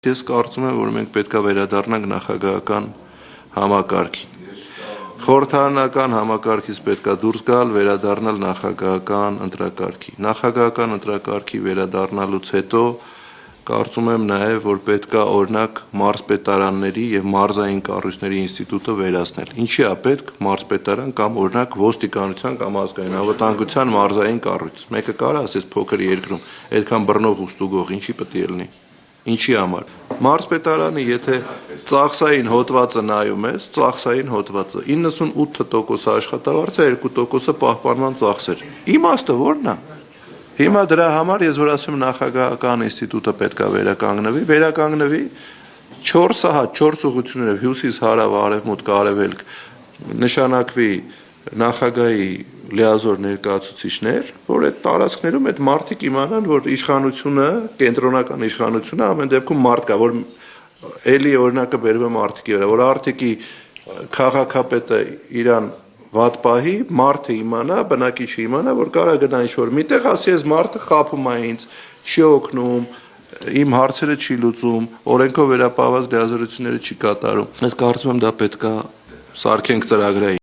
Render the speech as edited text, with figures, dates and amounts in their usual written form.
Ես կարծում եմ, որ մենք պետք է վերադառնանք նախագահական համակարգին։ Խորհրդարանական համակարգից պետք է դուրս գալ, վերադառնալ նախագահական ընտրակարգի։ Նախագահական ընտրակարգի վերադառնալուց հետո կարծում եմ նաև, որ պետք է օրինակ մարզպետարանների եւ մարզային կառույցների ինստիտուտը վերացնել։ Ինչի է պետք մարզպետարան կամ օրինակ ոստիկանության կամ ազգային անվտանգության մարզային կառույց։ Մեկը կարա ասես փոքր երկրում այդքան բռնող ու ստուգող ինչի պետք է լինի։ Ինչի համար մարզպետարանի եթե ծախսային հոդվածը նայում ես, ծախսային հոդվածը 98% աշխատավարձը, 2% պահպանման ծախսեր։ Իմաստը ո՞րն է։ Հիմա դրա համար ես որ ասում նախագահական ինստիտուտը պետք է վերականգնվի 4 ուղղություններով հյուսիս, հարավ, արևմուտք, արևելք նշանակվի նախագահի լիազոր ներկայացուցիչներ, որ այդ տարածքներում այդ մարդիկ իմանան, որ իշխանությունը, կենտրոնական իշխանությունը ամեն դեպքում մարդ կա, որ էլի օրինակը բերվում է արտիկի վրա, որ արտիկի քաղաքապետը իրան վատ պահի, մարդը իմանա, բնակիչը իմանա, որ կարա գնա ինչ-որ միտեղ, ասի ես մարդը խաբում է ինձ, չի օգնում, իմ հարցերը չի լուծում, օրենքով վերապահված լիազորությունները չի կատարում։ Ես կարծում եմ դա պետք է սարքենք ծրագրային